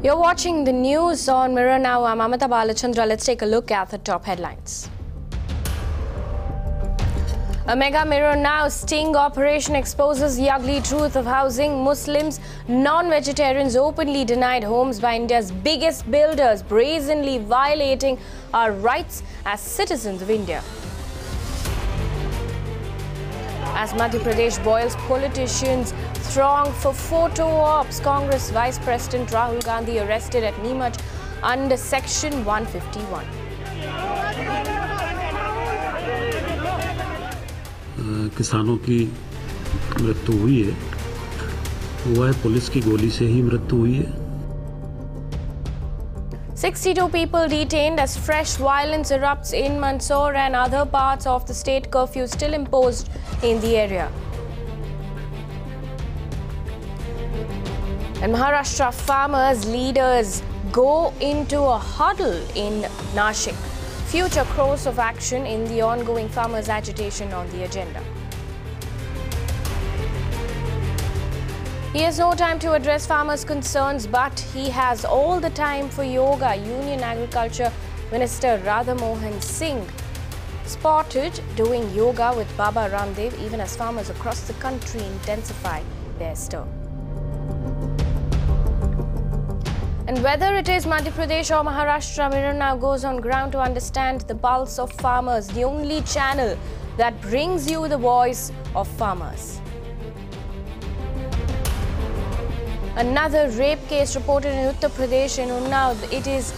You're watching the news on Mirror Now. I'm Amita Balachandra. Let's take a look at the top headlines. A mega Mirror Now sting operation exposes the ugly truth of housing. Muslims, non-vegetarians openly denied homes by India's biggest builders, brazenly violating our rights as citizens of India. As Madhya Pradesh boils, politicians throng for photo ops. Congress Vice President Rahul Gandhi arrested at Neemuch under Section 151. किसानों की मृत्यु हुई है, वह police की गोली से ही मृत्यु हुई है। 62 people detained as fresh violence erupts in Mandsaur and other parts of the state. Curfew still imposed in the area. And Maharashtra farmers' leaders go into a huddle in Nashik. Future course of action in the ongoing farmers' agitation on the agenda. He has no time to address farmers' concerns, but he has all the time for yoga. Union Agriculture Minister Radha Mohan Singh spotted doing yoga with Baba Ramdev even as farmers across the country intensify their stir. And whether it is Madhya Pradesh or Maharashtra, Mirror Now goes on ground to understand the pulse of farmers, the only channel that brings you the voice of farmers. Another rape case reported in Uttar Pradesh in Unnao. It is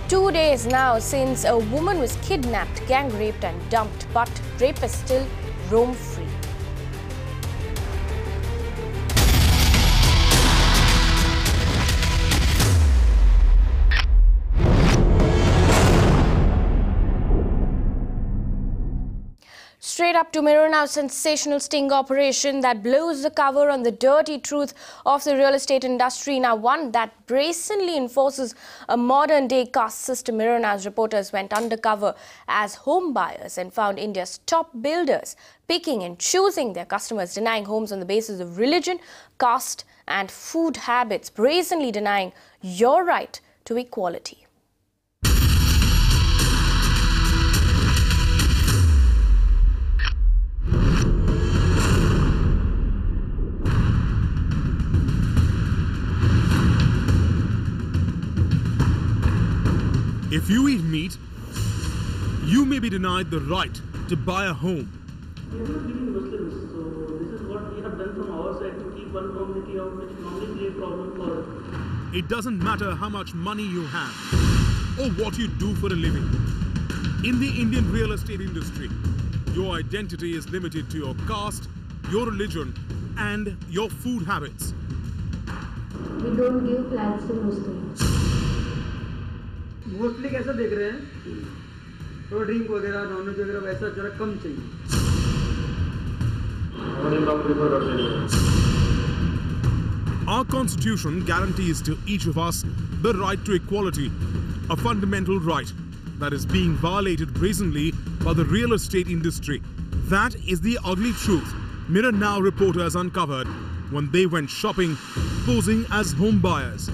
2 days now since a woman was kidnapped, gang raped and dumped, but rapists still roam free. Straight up to Mirror Now, sensational sting operation that blows the cover on the dirty truth of the real estate industry. Now one that brazenly enforces a modern-day caste system. Mirror Now's reporters went undercover as home buyers and found India's top builders picking and choosing their customers, denying homes on the basis of religion, caste and food habits, brazenly denying your right to equality. If you eat meat, you may be denied the right to buy a home. We are not being Muslims, so this is what we have done from our side to keep one community out, which normally create problem for us. It doesn't matter how much money you have or what you do for a living. In the Indian real estate industry, your identity is limited to your caste, your religion, and your food habits. We don't give flats to Muslims. Mostly कैसा देख रहे हैं तो drink वगैरह nonveg वगैरह वैसा जरा कम चाहिए. Our constitution guarantees to each of us the right to equality, a fundamental right that is being violated brazenly by the real estate industry. That is the ugly truth Mirror Now reporters uncovered when they went shopping, posing as home buyers.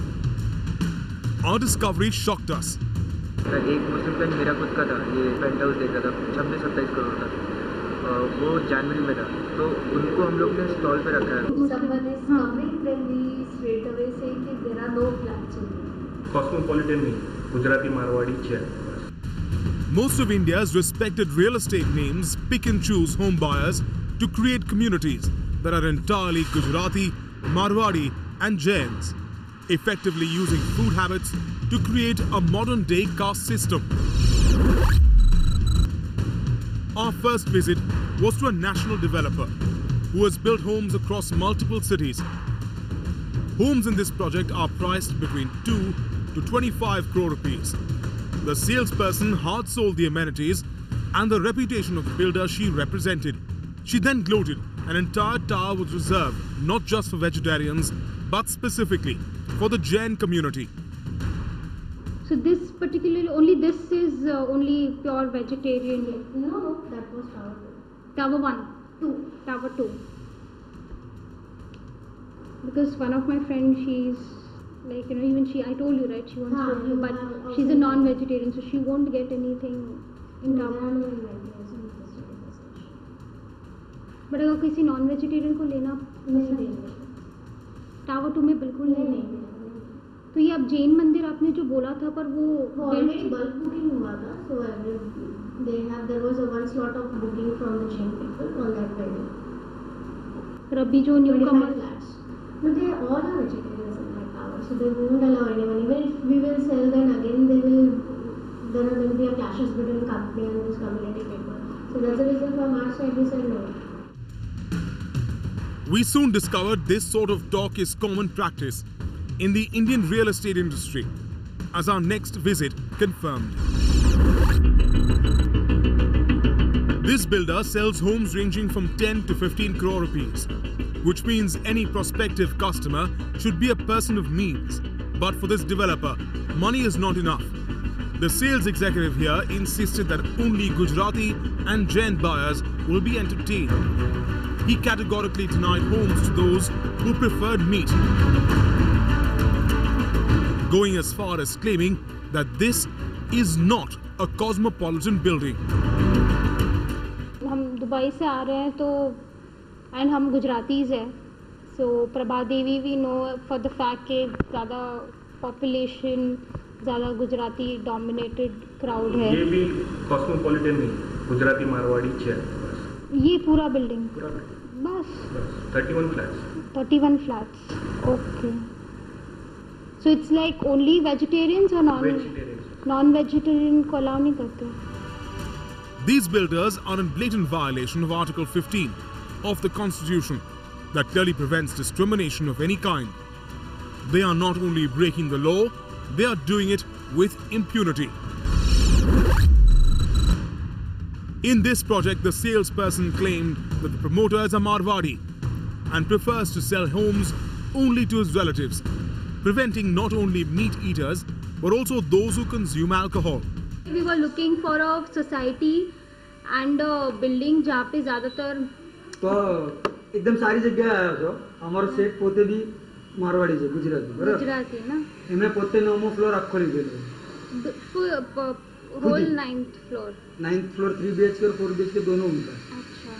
Our discovery shocked us. एक मुस्लिम का मेरा खुद का था, ये paint house देखा था 26-27 करोड़ का, वो जनवरी में था, तो उनको हम लोग ने स्टॉल पे रखा है. Cosmopolitan नहीं, गुजराती मारवाड़ी है. Most of India's respected real estate names pick and choose home buyers to create communities that are entirely Gujarati, Marwadi and Jains, effectively using food habits to create a modern-day caste system. Our first visit was to a national developer who has built homes across multiple cities. Homes in this project are priced between 2 to 25 crore rupees. The salesperson hard sold the amenities and the reputation of the builder she represented. She then gloated an entire tower was reserved not just for vegetarians but specifically for the Jain community. So this particularly, only this is only pure vegetarian. No, that was Tower 2. Tower 1, 2, Tower 2. Because one of my friends, she's Like, you know, even she, I told you, right, she wants to, but she's a non-vegetarian, so she won't get anything in Tawa. But अगर किसी non-vegetarian को लेना tower 2 में बिल्कुल नहीं। तो ये अब जैन मंदिर आपने जो बोला था, पर वो ऑलरेडी बल्क बुकिंग हुआ था, so there was a one slot of booking from the Jain people on that building. पर अभी जो newcomer flats, no, they all are vegetarians in that tower, so they won't allow anyone. Even if we will sell, then again there are going to be a clashes between company and this community people. So that's the reason from our side we said no. We soon discovered this sort of talk is common practice in the Indian real estate industry, as our next visit confirmed. This builder sells homes ranging from 10 to 15 crore rupees, which means any prospective customer should be a person of means. But for this developer, money is not enough. The sales executive here insisted that only Gujarati and Jain buyers will be entertained. He categorically denied homes to those who preferred meat, going as far as claiming that this is not a cosmopolitan building. हम Dubai से आ रहे हैं तो and हम गुजरातीज हैं, so Prabha Devi we know for the fact कि ज़्यादा पॉपुलेशन, ज़्यादा गुजराती डोमिनेटेड क्राउड है। ये भी कॉस्मोपॉलिटन नहीं, गुजराती मारवाड़ी है। ये पूरा बिल्डिंग बस 31 flats. 31 flats, okay. So it's like only vegetarians और नॉन वेजिटेरियन को अलाउ नहीं करते। These builders are in blatant violation of Article 15 of the Constitution that clearly prevents discrimination of any kind. They are not only breaking the law, they are doing it with impunity. In this project, the salesperson claimed that the promoter is a Marwadi and prefers to sell homes only to his relatives, preventing not only meat eaters but also those who consume alcohol. We were looking for a society and a building जहाँ पे ज़्यादातर तो एकदम सारी जगह आया जो हमारे सेठ पोते भी मारवाड़ी से गुजराती है ना। इनमें पोते 9 फ्लोर आपको लिखे होल 9th फ्लोर 3 BHK और 4 BHK दोनों उनका। अच्छा,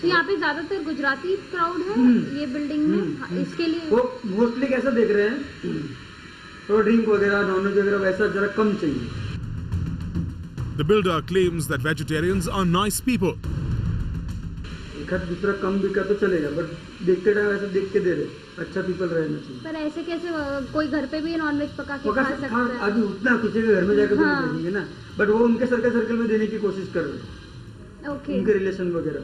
तो यहाँ पे ज़्यादातर गुजराती क्राउड है ये बिल्डिंग में, इसके लिए वो मोस्टली कैसा देख रहे हैं, तो ड्रिंक वगैरह नॉनवेज वगैरह वैसा जरा कम चाहिए। The builder claims that vegetarians are nice people. एक दूसरा कम बिका तो चलेगा, बट देखते टाइम ऐसा देख के दे रहे, अच्छा पीपल रहना चाहिए। पर ऐसे कैसे कोई घर पे भी नॉनवेज पका के खा सकता है? अभी उतना किसी के घर में जाकर तो नहीं देंगे ना, बट वो उनके सर्कल में देने की कोशिश कर रहे हैं। ओके, उनके रिलेशन वगैरह।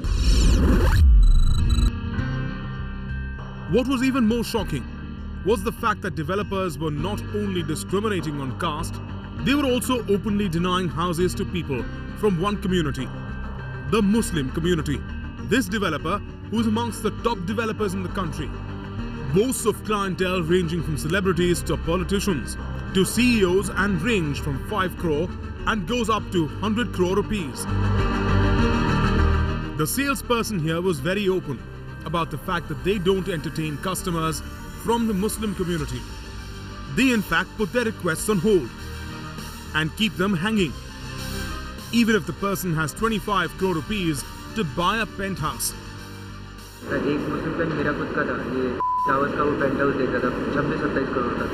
What was even more shocking was the fact that developers were not only discriminating on caste, they were also openly denying houses to people from one community, the Muslim community. This developer, who is amongst the top developers in the country, boasts of clientele ranging from celebrities to politicians to CEOs and range from 5 crore and goes up to 100 crore rupees. The salesperson here was very open about the fact that they don't entertain customers from the Muslim community. They in fact put their requests on hold and keep them hanging, even if the person has 25 crore rupees to buy a penthouse. एक मुस्लिम friend मेरा खुद का था, ये towers का वो paint house देख रहा था, 26-27 करोड़ का,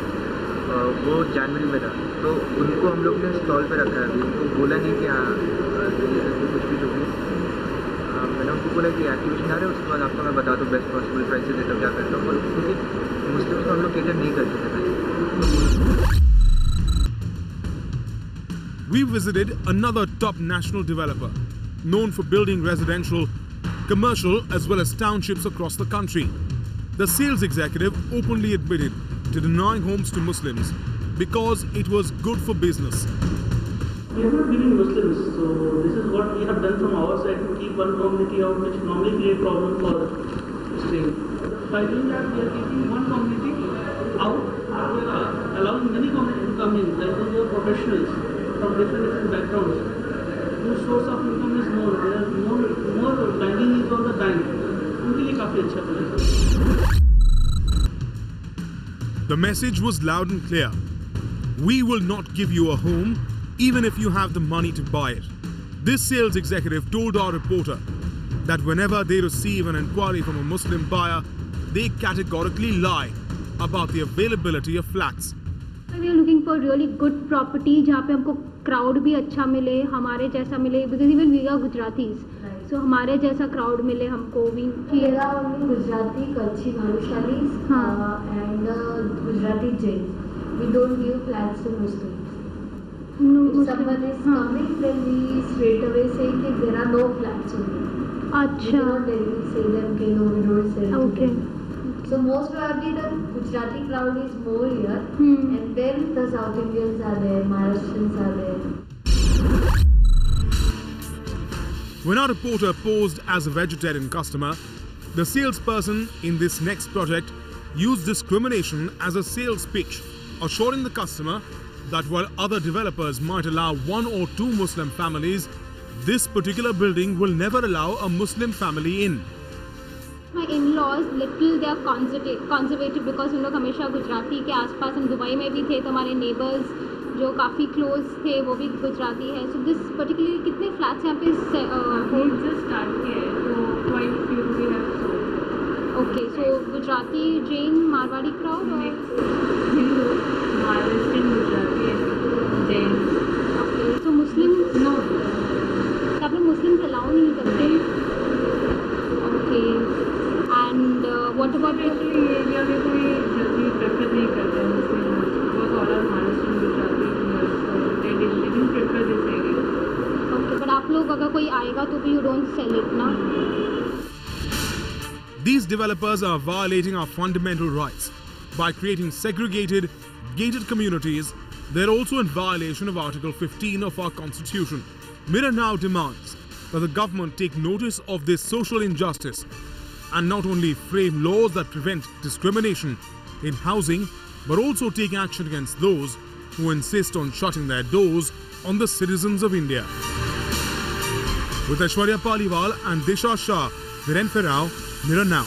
वो जनवरी में था। तो उनको हम लोग ने स्टॉल पे रखा है, अभी उनको बोला नहीं कि हाँ कुछ भी जो भी, मैंने उनको बोला कि एक्टिवेशन आ रहा है, उसके बाद आपको मैं बता दूँ बेस्ट पॉसिबल प्राइस देता हूँ क्या करता हूँ, क्योंकि मुस्लिम्स को हम लोग केटर नहीं कर सकते। We visited another top national developer known for building residential, commercial as well as townships across the country. The sales executive openly admitted to denying homes to Muslims because it was good for business. We are not giving Muslims, so this is what we have done from our side to keep one community out, which normally create problem for staying. By doing that, we are keeping one community out, we are allowing many communities to come in, like those who are professionals from different backgrounds. Whose source of income is more, there are more banking is on the bank. उनके लिए काफी अच्छा place है। The message was loud and clear. We will not give you a home even if you have the money to buy it. This sales executive told our reporter that whenever they receive an inquiry from a Muslim buyer, they categorically lie about the availability of flats. We are looking for really good property जहाँ पे हमको crowd भी अच्छा मिले, हमारे जैसा मिले, because even we are Gujaratis, so हमारे जैसा crowd मिले हमको भी. Here are only Gujarati, Kutchi, Maharashtralis and Gujarati Jains. We don't give flats to Muslims. If someone is coming, then we straight away say that there are no flats only. We do not directly say them, okay, no, we don't sell to them. So most probably the Gujarati crowd is more here, and then the South Indians are there, Maharashtrians are there. When our reporter posed as a vegetarian customer, the salesperson in this next project used discrimination as a sales pitch, assuring the customer that while other developers might allow 1 or 2 Muslim families, this particular building will never allow a Muslim family in. My in-laws little they are conservative because हम लोग हमेशा गुजराती के आसपास हम Dubai में भी थे तो हमारे neighbors जो काफ़ी close थे वो भी गुजराती है. So this particularly कितने flats यहाँ पे we just start here so quite few we have sold. Okay, so Gujarati, Jain, Marwadi crowd or Hindu, Maharashtrian, Gujarati and Jain. Okay, so Muslims No. तो आप लोग Muslims allow नहीं करते. Okay. And what about actually area में कोई जल्दी prefer नहीं करते हैं Muslims because all are Maharashtrian, Gujarati so they didn't prefer this area. Okay, but आप लोग अगर कोई आएगा तो भी you don't sell it ना? These developers are violating our fundamental rights by creating segregated, gated communities. They're also in violation of Article 15 of our Constitution. Mirror now demands that the government take notice of this social injustice and not only frame laws that prevent discrimination in housing, but also take action against those who insist on shutting their doors on the citizens of India. With Aishwarya Paliwal and Disha Shah, Viren Ferrao, Mirror Now.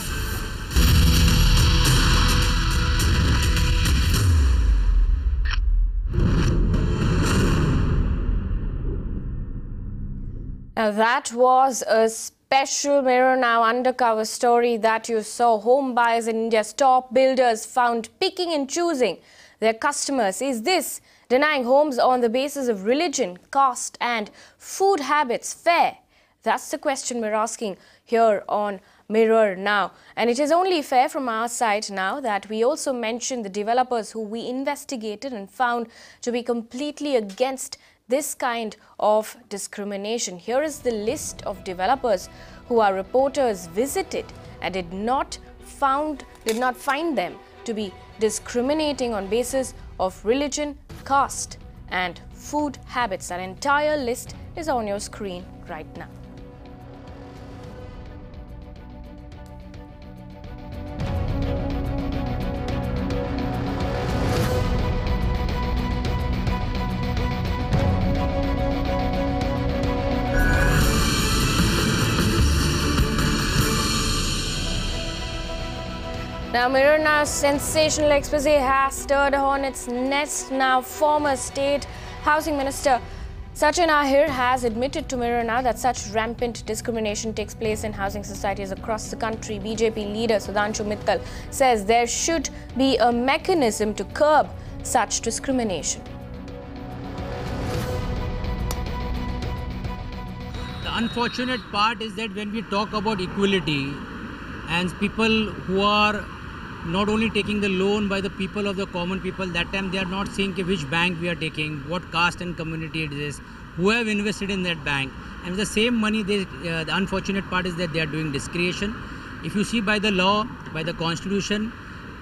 Now that was a special Mirror Now undercover story that you saw. Home buyers in India's top builders found picking and choosing their customers. Is this denying homes on the basis of religion, caste and food habits fair? That's the question we're asking here on Mirror Now. And it is only fair from our side now that we also mention the developers who we investigated and found to be completely against this kind of discrimination. Here is the list of developers who our reporters visited and did not find them to be discriminating on basis of religion, caste and food habits. That entire list is on your screen right now. Now, Mirror Now's sensational expose has stirred a hornet's nest. Now, former State Housing Minister Sachin Ahir has admitted to Mirror Now that such rampant discrimination takes place in housing societies across the country. BJP leader Sudhanshu Mittal says there should be a mechanism to curb such discrimination. The unfortunate part is that when we talk about equality and people who are not only taking the loan by the people of the common people, that time they are not saying which bank we are taking, what caste and community it is, who have invested in that bank. And the same money, the unfortunate part is that they are doing discrimination. If you see by the law, by the constitution,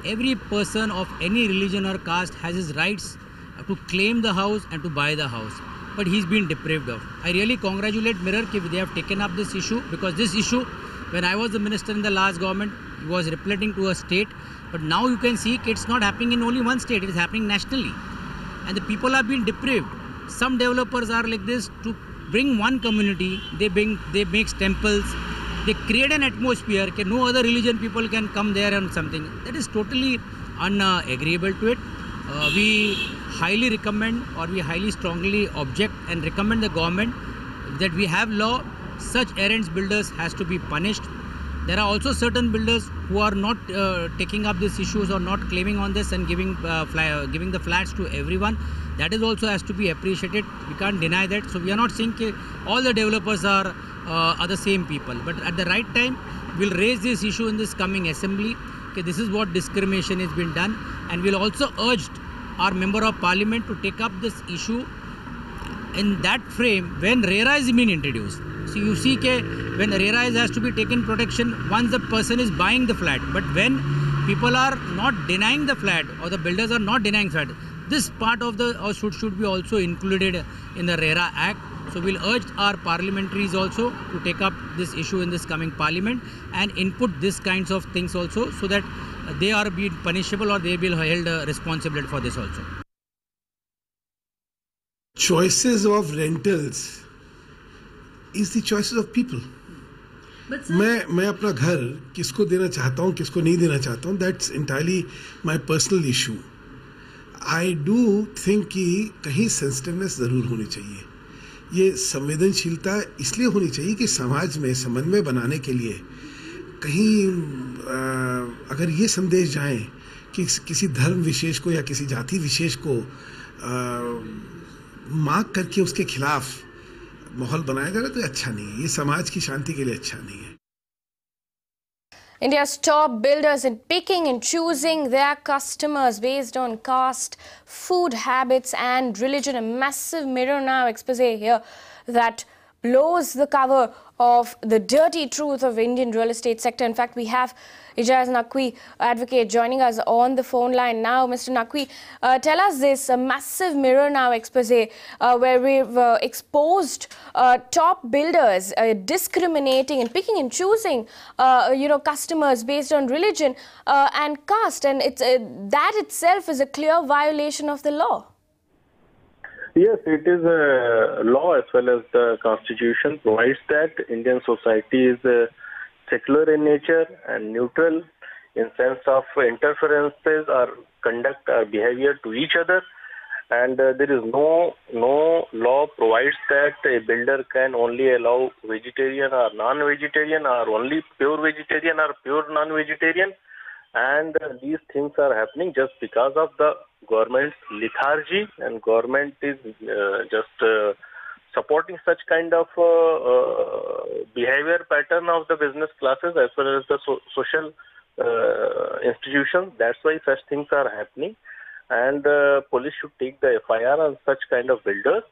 every person of any religion or caste has his rights to claim the house and to buy the house. But he's been deprived of. I really congratulate Mirror that they have taken up this issue, because this issue, when I was the minister in the last government, it was replicating to a state. But now you can see it's not happening in only one state, it is happening nationally. And the people are being deprived. Some developers are like this, to bring one community, they make temples, they create an atmosphere that no other religion people can come there and something. That is totally unagreeable to it. We highly recommend, or we highly strongly object and recommend the government that we have law. Such errant builders has to be punished. There are also certain builders who are not taking up these issues or not claiming on this and giving the flats to everyone. That is also has to be appreciated. We can't deny that. So we are not saying all the developers are the same people. But at the right time, we'll raise this issue in this coming assembly. This is what discrimination has been done. And we'll also urge our Member of Parliament to take up this issue in that frame when RERA is being introduced. So you see when RERA has to be taken protection once the person is buying the flat. But when people are not denying the flat or the builders are not denying flat, this part of the should be also included in the RERA Act. So we'll urge our parliamentaries also to take up this issue in this coming parliament and input these kinds of things also, so that they are be punishable or they will held responsible for this also. Choices of rentals is the choices of people. मैं अपना घर किसको देना चाहता हूँ, किसको नहीं देना चाहता हूँ, that's entirely my personal issue. I do think कि कहीं sensitiveness ज़रूर होनी चाहिए. ये संवेदनशीलता इसलिए होनी चाहिए कि समाज में समन्वय बनाने के लिए कहीं अगर ये संदेश जाए कि किसी धर्म विशेष को या किसी जाति विशेष को मार्क करके उसके खिलाफ माहौल बनाया जा रहा है, तो अच्छा नहीं है. ये समाज की शांति के लिए अच्छा नहीं है. India's top builders in picking and choosing their customers based on caste, food habits and religion. A massive Mirror Now expose here that blows the cover of the dirty truth of Indian real estate sector. In fact, we have Ijaz Naqvi, advocate, joining us on the phone line now. Mr. Naqvi, tell us this, a massive Mirror Now expose where we've exposed top builders discriminating and picking and choosing, customers based on religion and caste, and it's that itself is a clear violation of the law. Yes, it is a law as well as the Constitution provides that Indian society is secular in nature and neutral in sense of interferences or conduct or behavior to each other, and there is no law provides that a builder can only allow vegetarian or non-vegetarian or only pure vegetarian or pure non-vegetarian, and these things are happening just because of the government's lethargy, and government is just supporting such kind of behavior pattern of the business classes as well as the social institutions. That's why such things are happening, and police should take the FIR on such kind of builders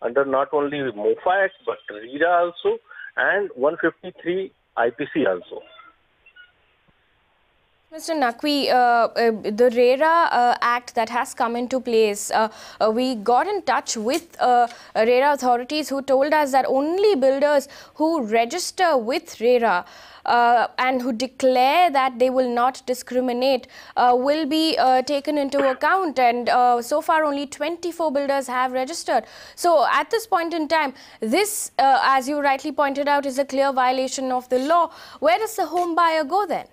under not only MOFA Act but RERA also and 153 IPC also. Mr. Naqvi, the RERA Act that has come into place, we got in touch with RERA authorities who told us that only builders who register with RERA and who declare that they will not discriminate will be taken into account, and so far only 24 builders have registered. So at this point in time, this, as you rightly pointed out, is a clear violation of the law. Where does the home buyer go then?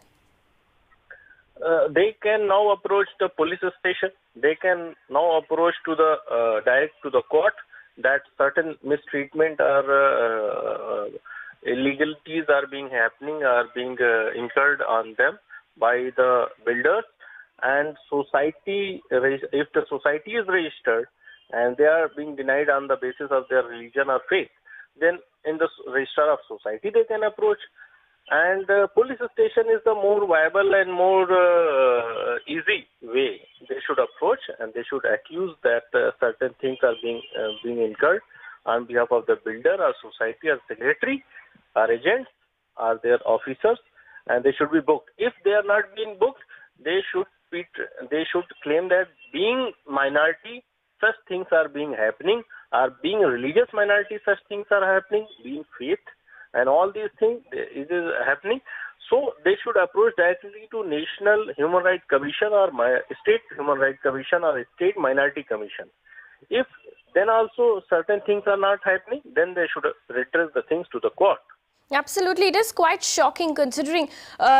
They can now approach the police station. They can now approach to the direct to the court that certain mistreatment or illegalities are being incurred on them by the builders, and society, if the society is registered and they are being denied on the basis of their religion or faith, then in the registrar of society they can approach. And police station is the more viable and more easy way they should approach, and they should accuse that certain things are being incurred on behalf of the builder or society or secretary or agents or their officers, and they should be booked. If they are not being booked, they should claim that being minority, such things are being happening, or being a religious minority, such things are happening, being faith, and all these things is happening. So they should approach directly to National Human Rights Commission or State Human Rights Commission or State Minority Commission. If then also certain things are not happening, then they should redress the things to the court. Absolutely, it is quite shocking considering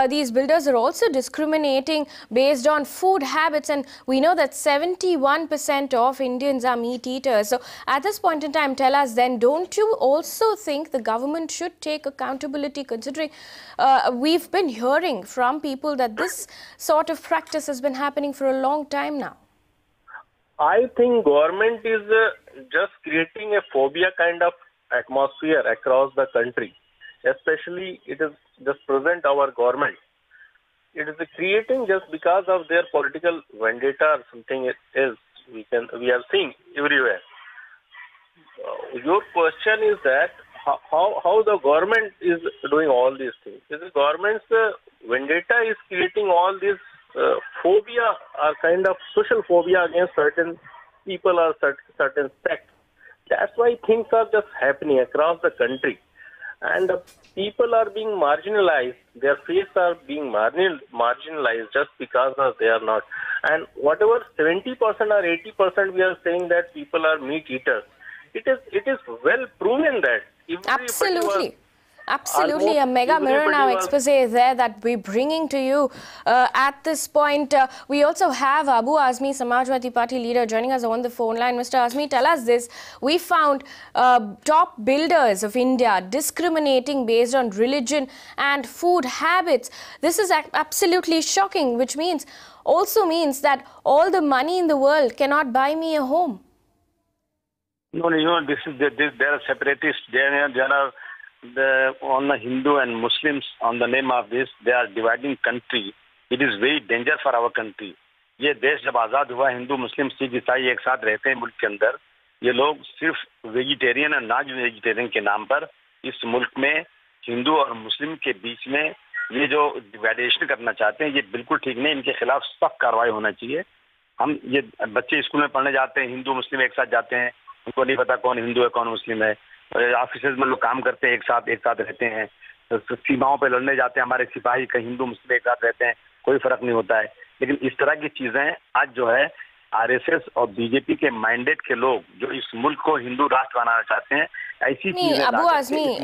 these builders are also discriminating based on food habits, and we know that 71% of Indians are meat eaters. So at this point in time, tell us then, don't you also think the government should take accountability, considering we've been hearing from people that this sort of practice has been happening for a long time now? I think government is just creating a phobia kind of atmosphere across the country. Especially it is just present our government. It is creating just because of their political vendetta or something it is. We are seeing everywhere. Your question is that how the government is doing all these things. The government's vendetta is creating all this phobia or kind of social phobia against certain people or certain sects. That's why things are just happening across the country. And people are being marginalized. Their faces are being marginalized just because they are not. And whatever 70% or 80% we are saying that people are meat eaters, it is well proven that. Absolutely. Absolutely, a mega mirror now expose there that we're bringing to you at this point. We also have Abu Azmi, Samajwadi Party leader, joining us on the phone line. Mr. Azmi, tell us this. We found top builders of India discriminating based on religion and food habits. This is absolutely shocking, which also means that all the money in the world cannot buy me a home. No, there are separatists. There are on the Hindu and Muslims on the name of this, they are dividing country. It is very dangerous for our country. ये देश जब आज़ाद हुआ, हिंदू मुस्लिम सिख ईसाई एक साथ रहते हैं मुल्क के अंदर. ये लोग सिर्फ वेजिटेरियन और नॉन वेजिटेरियन के नाम पर इस मुल्क में हिंदू और मुस्लिम के बीच में ये जो डिवाइडेशन करना चाहते हैं, ये बिल्कुल ठीक नहीं. इनके खिलाफ सख्त कार्रवाई होना चाहिए. हम ये बच्चे स्कूल में पढ़ने जाते हैं, हिंदू मुस्लिम एक साथ जाते हैं, उनको नहीं पता कौन हिंदू है कौन मुस्लिम है. ऑफिस में लोग काम करते हैं, एक साथ रहते हैं. सीमाओं पे लड़ने जाते हैं, हमारे सिपाही कहीं हिंदू मुस्लिम एक साथ रहते हैं, कोई फर्क नहीं होता है. लेकिन इस तरह की चीजें आज जो है आरएसएस और बीजेपी के मैंडेट के लोग जो इस मुल्क को हिंदू राष्ट्र बनाना चाहते हैं, ऐसी चीजें. Abu Azmi,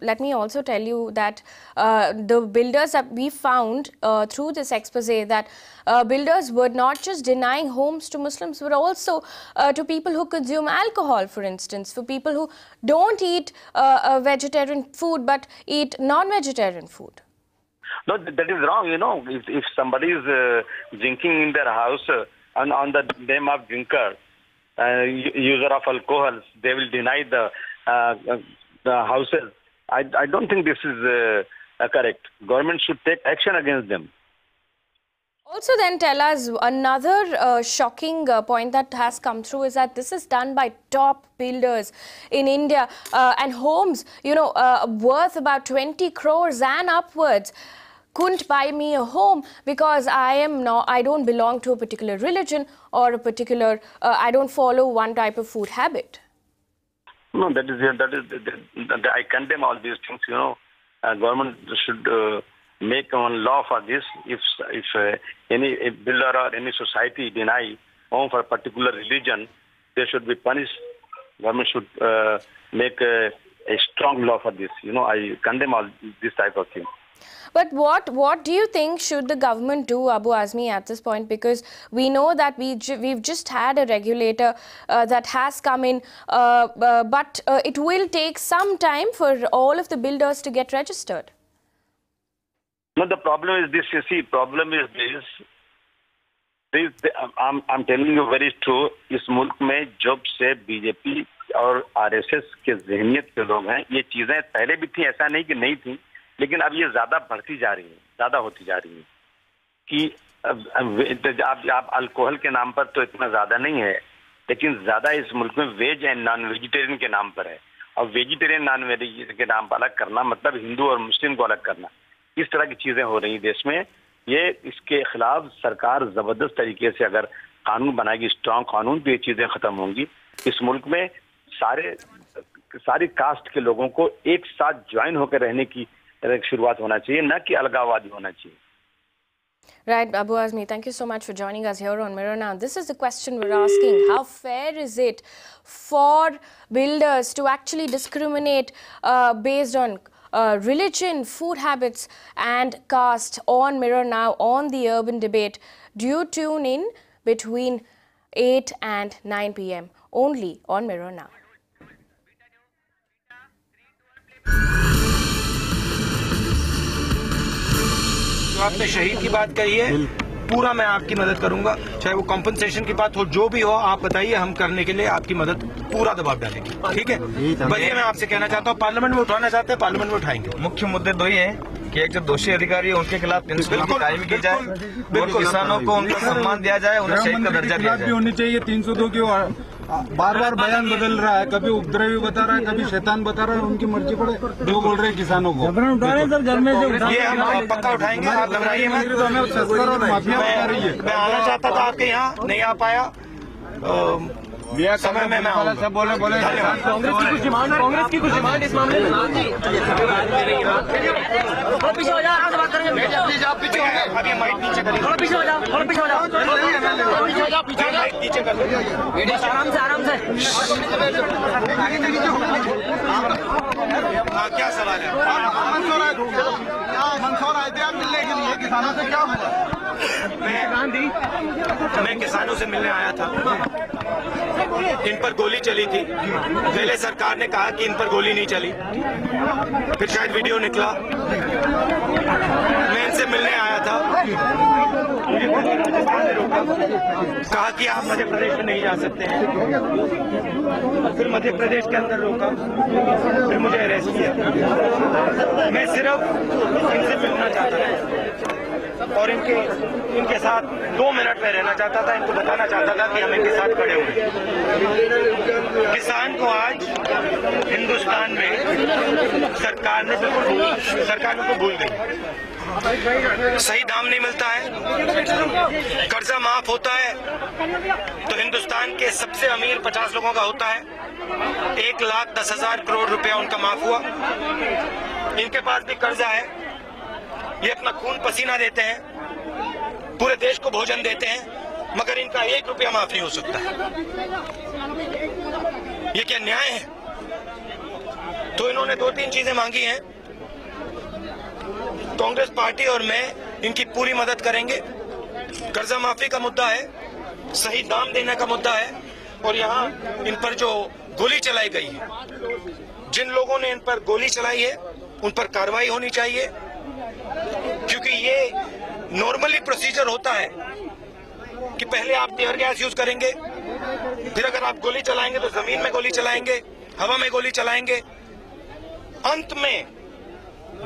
let me also tell you that the builders that we found through this expose that builders were not just denying homes to Muslims but also to people who consume alcohol, for instance, for people who don't eat vegetarian food but eat non-vegetarian food. No, that is wrong. You know, if somebody is drinking in their house on the name of drinker, user of alcohol, they will deny the houses. I don't think this is correct. Government should take action against them. Also then tell us another shocking point that has come through is that this is done by top builders in India and homes, worth about 20 crores and upwards couldn't buy me a home because I don't belong to a particular religion or a particular, I don't follow one type of food habit. No, that is I condemn all these things, government should make one law for this. If any builder or any society deny home for a particular religion, they should be punished. Government should make a strong law for this. I condemn all this type of thing. But what do you think should the government do, Abu Azmi, at this point? Because we know that we've just had a regulator that has come in, but it will take some time for all of the builders to get registered. No, the problem is this. You see, problem is this. I'm telling you very true. इस मुल्क में जब से BJP और RSS के ज़हनियत के लोग हैं, ये चीजें पहले भी थी, ऐसा नहीं कि नहीं थी, लेकिन अब ये ज्यादा बढ़ती जा रही है, ज्यादा होती जा रही है. कि आप अल्कोहल के नाम पर तो इतना ज्यादा नहीं है, लेकिन ज्यादा इस मुल्क में वेज एंड नॉन वेजिटेरियन के नाम पर है. और वेजिटेरियन नॉन वेजिटेरियन के नाम पर अलग करना मतलब हिंदू और मुस्लिम को अलग करना. इस तरह की चीजें हो रही देश में. ये इसके खिलाफ सरकार जबरदस्त तरीके से अगर कानून बनाएगी, स्ट्रांग कानून, तो ये चीजें खत्म होंगी. इस मुल्क में सारी कास्ट के लोगों को एक साथ ज्वाइन होकर रहने की शुरुआत होना चाहिए, न कि अलगाववादी होना चाहिए. Right, Abu Azmi, thank you so much for joining us here on Mirror Now. This is the question we're asking. How fair is it for builders to actually discriminate based on religion, food habits and caste on Mirror Now on the urban debate? Do you tune in between 8 and 9 p.m. only on Mirror Now? आपने शहीद की बात कही है, पूरा मैं आपकी मदद करूंगा, चाहे वो कॉम्पनसेशन की बात हो, जो भी हो आप बताइए, हम करने के लिए आपकी मदद पूरा दबाव डालेंगे। ठीक है, बस ये मैं आपसे कहना चाहता हूँ, पार्लियामेंट में उठाना चाहते हैं, पार्लियामेंट में उठाएंगे। मुख्य मुद्दे दो ही हैं कि एक जो दोषी अधिकारी है उनके खिलाफ प्रिंसिपल की कार्रवाई की जाए, और किसानों को उनका सम्मान दिया जाए, उन्हें शहीद का दर्जा दिया जाए। होनी चाहिए 302 की बार बार बयान बदल रहा है, कभी उपद्रवी बता रहा है, कभी शैतान बता रहा है, उनकी मर्जी पड़े जो बोल रहे हैं किसानों को। ये हम पक्का उठाएंगे, आप घबराइए मत। मैं आना चाहता था आपके यहाँ, नहीं आ पाया, समय में मैं आऊंगा। बोले कांग्रेस की कुछ डिमांड इस मामले में पीछे हो जाओ, बात करेंगे। अभी माइक नीचे करिए, थोड़ा पीछे हो जाओ, थोड़ा पीछे हो जाओ, नीचे कर लीजिए, आराम से। क्या सवाल है? मंदसौर आए थे आप मिलने के लिए, किसानों से क्या हुआ? मैं किसानों से मिलने आया था, इन पर गोली चली थी, पहले सरकार ने कहा कि इन पर गोली नहीं चली, फिर शायद वीडियो निकला, मैं इनसे मिलने आया था, कहा कि आप मध्य प्रदेश में नहीं जा सकते हैं, फिर मध्य प्रदेश के अंदर रोका, फिर मुझे अरेस्ट किया। मैं सिर्फ इनसे मिलना चाहता था और इनके साथ 2 मिनट में रहना चाहता था, इनको बताना चाहता था कि हम इनके साथ खड़े हुए। किसान को आज हिंदुस्तान में सरकार ने बिल्कुल सरकारों को भूल गई। सही दाम नहीं मिलता है, कर्जा माफ होता है तो हिंदुस्तान के सबसे अमीर 50 लोगों का होता है, 1,10,000 करोड़ रुपया उनका माफ हुआ। इनके पास भी कर्जा है, ये अपना खून पसीना देते हैं, पूरे देश को भोजन देते हैं, मगर इनका 1 रुपया माफ नहीं हो सकता। ये क्या न्याय है? तो इन्होंने 2-3 चीजें मांगी हैं, कांग्रेस पार्टी और मैं इनकी पूरी मदद करेंगे। कर्जा माफी का मुद्दा है, सही दाम देने का मुद्दा है, और यहाँ इन पर जो गोली चलाई गई है, जिन लोगों ने इन पर गोली चलाई है उन पर कार्रवाई होनी चाहिए, क्योंकि ये नॉर्मली प्रोसीजर होता है कि पहले आप टीयर गैस यूज करेंगे, फिर अगर आप गोली चलाएंगे तो जमीन में गोली चलाएंगे, हवा में गोली चलाएंगे, अंत में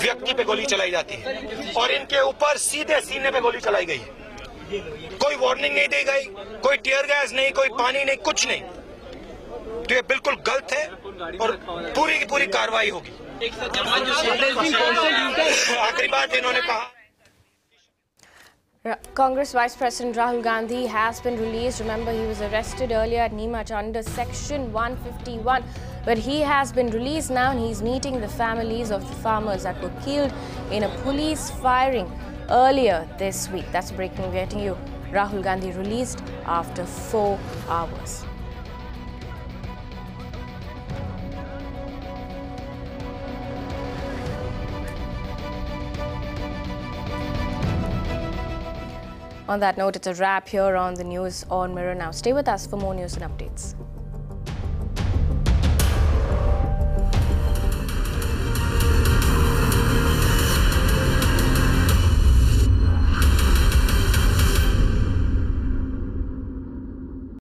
व्यक्ति पे गोली चलाई जाती है, और इनके ऊपर सीधे सीने पे गोली चलाई गई है। कोई वार्निंग नहीं दी गई, कोई टीयर गैस नहीं, कोई पानी नहीं, कुछ नहीं। तो ये बिल्कुल गलत है और पूरी की पूरी कार्रवाई होगी। आखिरी बात इन्होंने कहा, Congress Vice President Rahul Gandhi has been released. Remember, he was arrested earlier at Neemach under Section 151, but he has been released now and he's meeting the families of the farmers that were killed in a police firing earlier this week. That's breaking news getting you. Rahul Gandhi released after 4 hours. On that note, it's a wrap here on the news on Mirror Now. Stay with us for more news and updates.